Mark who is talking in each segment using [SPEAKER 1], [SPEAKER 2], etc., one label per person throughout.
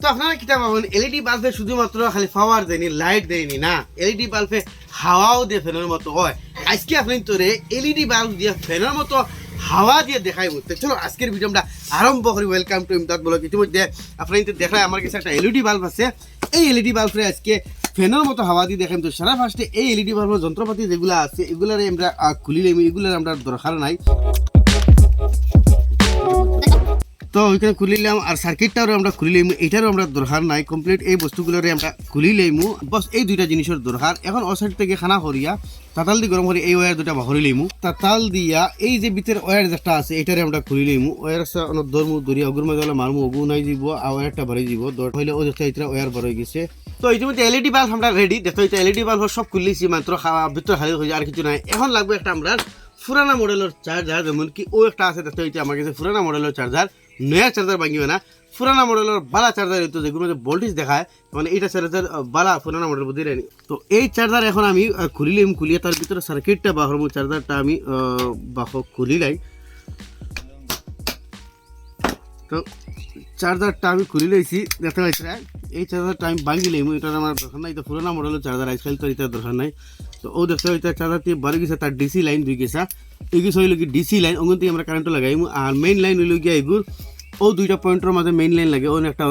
[SPEAKER 1] তো আপনারা কিতা ভাবেন এলইডি বাল্বে শুধুমাত্র খালি পাওয়ার দেয়নি লাইট দেয়নি না এলইডি বাল্বে হাওয়াও দিয়ে ফ্যানের মতো হয় আজকে আপনি তোরে এলইডি বাল্ব দিয়ে ফ্যানের মতো হাওয়া দিয়ে দেখাই বলতে চলো আজকের ভিডিও আমরা আরম্ভ করি ওয়েলকাম টু ইমদাদ ব্লগ ইতিমধ্যে আপনারা দেখায় আমার কাছে একটা এলইডি বাল্ব আছে এই এলইডি বাল্বরে আজকে ফ্যানের মতো হাওয়া দিয়ে দেখেন তো সারা ফার্স্টে এই এলইডি বাল্বের যন্ত্রপাতি যেগুলো আছে এগুলার আমরা খুলিলে এগুলার আমরা দরকার নাই তো ওইখানে খুলিলাম আর সার্কিটটাও আমরা খুলিলাম এটারও আমরা দরকার নাই কমপ্লিট এই বস্তুগুলোরে আমরা খুলিলাইমু বস এই দুইটা জিনিসের দরকার এখন ও সাইড থেকে খানা করিয়া তাতাল দিয়ে গরম করে এই ওয়ার দুটা বাহরি লইমু তাতাল দিয়া এই যে ভিতরে ওয়ার যেটা আছে এটারে আমরা খুলিলাইমু ওয়ার ধরমু দরিয়া অগুর মাঝে মারমু অগু নাই যাব আর ওয়ারটা ভরে যাব দর হইলে ও যেটা এটা ওয়ার ভরে গেছে তো ইতিমধ্যে এলইডি বাল্ব আমরা রেডি দেখো এটা এলইডি বাল্ব সব খুললেছি মাত্র ভিতরে খালি হয়ে যায় আর কিছু নাই এখন লাগবে একটা আমরা পুরানা মডেলের চার্জার যেমন কি ও একটা আছে দেখতে হইতে আমার কাছে পুরানা মডেলের চার্জার নয়া চার্জার ভাঙিবে না পুরানা মডেলের বালা চার্জার হইতো যেগুলো ভোল্টেজ দেখায় মানে এইটা চার্জার বালা পুরানা মডেল বুঝি রেনি তো এই চার্জার এখন আমি খুলিয়ে তার ভিতরে সার্কিটটা বাহর চার্জারটা আমি খুলিলাই তো চার্জারটা আমি খুলি লইছি দেখতে পাইছি এই চার্জারটা আমি ভাঙি লইমু এটা আমার দরকার নাই তো পুরানা মডেলের চার্জার আজকাল তো এটা দরকার নাই তো ও দেখতে হইতে চার্জার দিয়ে বাড়ি গেছে তার ডিসি লাইন দুই গেছে এই গেছে হইল কি ডিসি লাইন ওখান থেকে আমরা কারেন্ট লাগাইমু আর মেইন লাইন হইল গিয়ে এগুর ও দুইটা পয়েন্টের মাঝে মেইন লাইন লাগে অনেকটা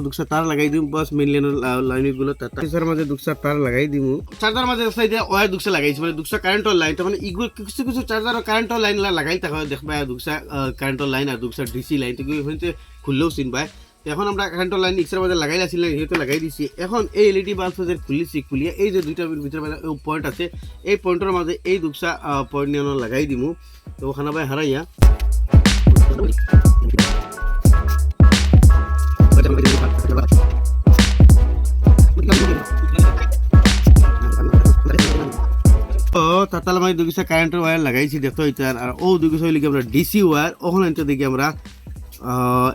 [SPEAKER 1] দুকসা তার লাগাই দিম বাস মেইন লাইনের লাইনগুলো তার মাঝে দুকসা তার লাগাই দিমু চার্জার মাঝে সাইডে ওয়ার দুকসা লাগাইছি মানে দুকসা কারেন্টের লাইন মানে ইগুলো কিছু কিছু চার্জার কারেন্টের লাইন লাগাই থাকে দেখবা দুকসা কারেন্টের লাইন আর দুকসা ডিসি লাইন তো হইতে খুললেও চিনবাই এখন আমরা কারেন্টের লাইন ইক্সের মাঝে লাগাই আসছিলাম যেহেতু লাগাই দিছি এখন এই এলইডি বাল্ব যে খুলিয়ে এই যে দুইটা ভিতরে মাঝে পয়েন্ট আছে এই পয়েন্টের মাঝে এই দুকসা পয়েন্ট নিয়ে লাগাই দিমু তো ওখানে ভাই হারাইয়া তাতাল মানে দুগিসা কারেন্টের ওয়্যার লাগাইছি দেখো এটা আর ও দুগিসা হইলে আমরা ডিসি ওয়্যার ওখানে তো দেখি আমরা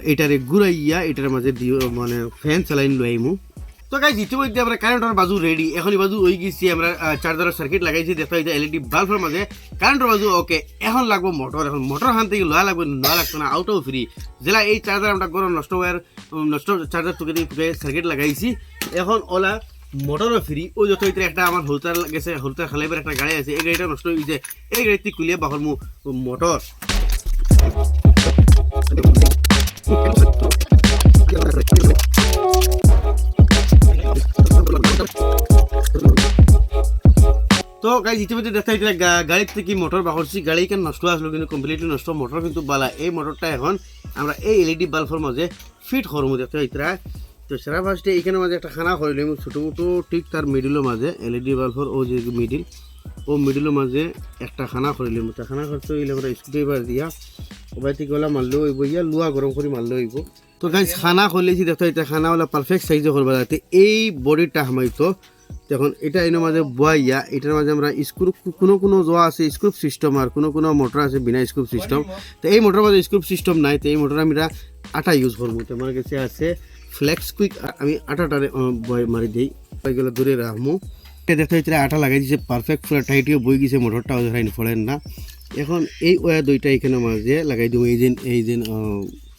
[SPEAKER 1] এটারে ঘুরাইয়া এটার মাঝে মানে ফ্যান চালাইন লইমু তো গাইজ ইতিমধ্যে আমরা কারেন্টের বাজু রেডি এখন বাজু হয়ে গেছি আমরা চার্জারের সার্কিট লাগাইছি দেখো এটা এলইডি বাল্বের মাঝে কারেন্টের বাজু ওকে এখন লাগবো মোটর এখন মোটর হান থেকে লোয়া লাগবে লোয়া লাগতো না আউটও ফ্রি যেটা এই চার্জার আমরা গরম নষ্ট চার্জার টুকে সার্কিট লাগাইছি এখন ওলা মোটরও ফ্রি ওই যত একটা আমার হলতার গেছে হলতার খালাইবার একটা গাড়ি আছে এই গাড়িটা নষ্ট হয়ে যায় এই গাড়িতে খুলিয়ে বাহর মোটর তো গাইজ ইতিমধ্যে দেখা যায় গাড়ির থেকে মোটর বাহরছি গাড়ি কেন নষ্ট আসলো কিন্তু কমপ্লিটলি নষ্ট মোটর কিন্তু বালা এই মোটরটা এখন আমরা এই এলইডি বাল্বের মাঝে ফিট করবো দেখতে ইতরা তো সেরা ফার্স্টে এখানে মাঝে একটা খানা করিলাম ছোটো মোটো ঠিক তার মিডিলের মাঝে এলইডি বাল্বের ও যে মিডিল ও মিডিলের মাঝে একটা খানা করিলাম তা খানা করতে হইলে আমরা স্ক্রুড্রাইভার দিয়া ওবাই থেকে ওলা মারলেও হইব ইয়া লুয়া গরম করে মারলেও হইব তো গাইজ খানা করলেছি দেখো এটা খানা ওলা পারফেক্ট সাইজে করবা যাতে এই বডিটা হামাইতো তখন এটা এর মাঝে বয়াইয়া এটার মাঝে আমরা স্ক্রু কোনো জোয়া আছে স্ক্রুপ সিস্টেম আর কোনো মোটর আছে বিনা স্ক্রুপ সিস্টেম তো এই মোটর মাঝে স্ক্রুপ সিস্টেম নাই তো এই মোটর আমরা আটা ইউজ করবো তো আমার কাছে আছে ফ্লেক্স কুইক আমি আটাটারে মারি দিই ওইগুলো দূরে রাখবো দেখতে হচ্ছে আটা লাগাই দিয়েছে পারফেক্ট পুরো টাইটও বই গেছে মোটরটা ধরাই ফলেন না এখন এই ওয়্যার দুইটা এখানে মাঝে লাগাই দেবো এই যে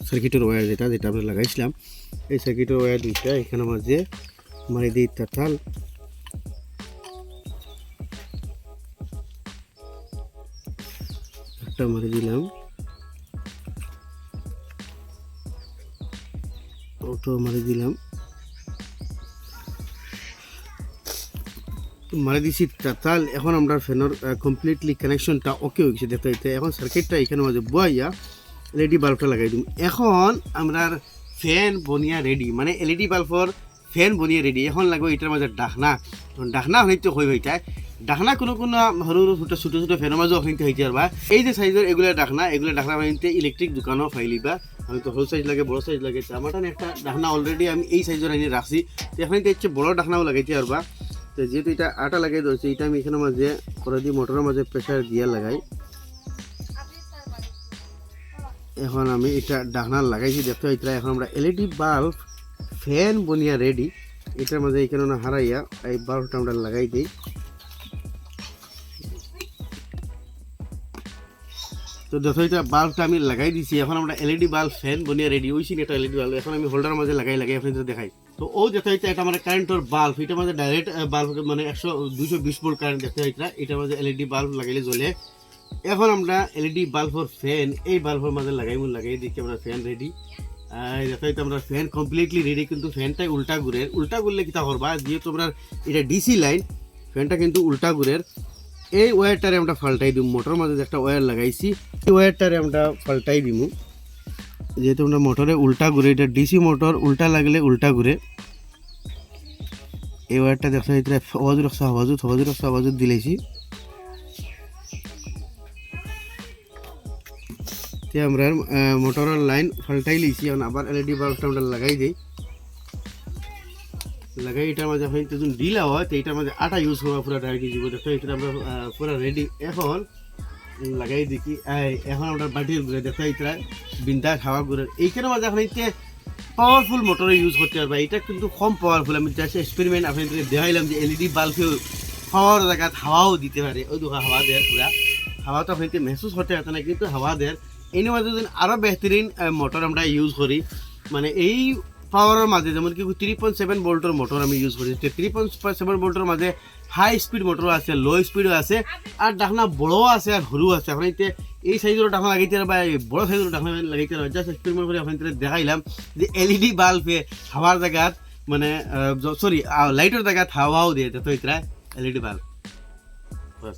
[SPEAKER 1] সার্কিটের ওয়্যার যেটা আমরা লাগাইছিলাম এই সার্কিটের ওয়্যার দুইটা এখানে মাঝে মারি দিই তাতাল একটা মারি দিলাম ওটো মারি দিলাম মারি দিছি তাতাল এখন আমরা ফ্যানের কমপ্লিটলি কানেকশনটা ওকে হয়ে গেছে দেখতে হইতে এখন সার্কিটটা এখানে মাঝে বয়াইয়া এলইডি বাল্বটা লাগাই দিম এখন আমরা ফ্যান বনিয়া রেডি মানে এলইডি বাল্বর ফ্যান বনিয়া রেডি এখন লাগবে এটার মাঝে ডাকনা হইতে হইতায় ডাকনা কোনো সরু ছোটো ছোটো ফ্যানের মাঝেও হইতে হইতে পারবা এই যে সাইজের এগুলো ডাকনা বানিতে ইলেকট্রিক দোকানও ফাইলিবা আমি তো হোল সাইজ লাগে বড় সাইজ লাগে আমার একটা ডাকনা অলরেডি আমি এই সাইজের আনি রাখছি তো এখন হচ্ছে বড় ডাকনাও লাগাইতে পারবা তো যেহেতু এটা আটা লাগাই ধরছে এটা আমি এখানে মাঝে করে দিই মোটরের মাঝে প্রেশার দিয়ে লাগাই এখন আমি এটা ডাকনা লাগাইছি দেখতে হইতে এখন আমরা LED bulb fan Baniya ready এটার মাঝে এখানে হারাইয়া এই বাল্বটা আমরা লাগাই দিই তো দেখো এটা বাল্বটা আমি লাগাই দিছি এখন আমরা এলইডি বাল্ব ফ্যান বনিয়ে রেডি হইছি এটা এলইডি বাল্ব এখন আমি হোল্ডার মাঝে লাগাই আপনাদের দেখাই তো ও দেখো এটা মানে কারেন্টের বাল্ব এটা মাঝে ডাইরেক্ট বাল্ব মানে 220 ভোল্ট কারেন্ট দেখো এটা মাঝে এলইডি বাল্ব লাগাইলে জ্বলে এখন আমরা এলইডি বাল্বর ফ্যান এই বাল্বর মাঝে লাগাই দেখি আমরা ফ্যান রেডি দেখো এটা আমরা ফ্যান কমপ্লিটলি রেডি কিন্তু ফ্যানটাই উল্টা ঘুরলে কিতা করবা যেহেতু আমরা এটা ডিসি লাইন ফ্যানটা কিন্তু উল্টা ঘুরের এই ওয়্যারটারে আমরা পাল্টাই দিব মোটর মাঝে একটা ওয়্যার লাগাইছি এই ওয়্যারটারে আমরা পাল্টাই দিব যেহেতু আমরা মোটরে উল্টা ঘুরে এটা ডিসি মোটর উল্টা লাগলে উল্টা ঘুরে এই ওয়্যারটা দেখো এটা হওয়াজুত দিলেছি তে আমরা মোটরের লাইন পাল্টাই লিছি এখন আবার এলইডি বাল্বটা আমরা লাগাই দিই লাগাই এটার মাঝে এখন যদি ঢিলা হয় তো এটার মাঝে আটা ইউজ করবো পুরো ডাইরেক্ট দিব দেখো এটা আমরা পুরো রেডি এখন লাগাই দেখি এখন আমরা বাটির ঘুরে দেখো এটা বিন্দা খাওয়া ঘুরে এইখানের মাঝে এখন এটা পাওয়ারফুল মোটরে ইউজ করতে পারবা এটা কিন্তু কম পাওয়ারফুল আমি জাস্ট এক্সপেরিমেন্ট আপনাদের দেখাইলাম যে এলইডি বাল্বেও পাওয়ার জায়গায় হাওয়াও দিতে পারে ওই দুঃখা হাওয়া দেয় পুরা হাওয়া তো আপনাদের মেহসুস করতে পারতো না কিন্তু হাওয়া দেয় এই মাঝে যদি আরও বেহতরিন মোটর আমরা ইউজ করি মানে এই পাওয়ারের মাঝে যেমন কি 3.7 ভোল্টের মোটর আমি ইউজ করি 3.7 ভোল্টের মাঝে হাই স্পিড মোটর আছে লো স্পিডও আছে আর ডাকনা বড়ও আছে আর সরু আছে এখন এই সাইজের ডাকনা লাগাইতে বা বড় সাইজের ডাকনা লাগাইতে জাস্ট এক্সপেরিমেন্ট করে আপনাদের দেখাইলাম যে এলইডি বাল্বে হাওয়ার জায়গাত মানে সরি লাইটের জায়গাত হাওয়াও দিয়ে তো এটা এলইডি বাল্ব বাস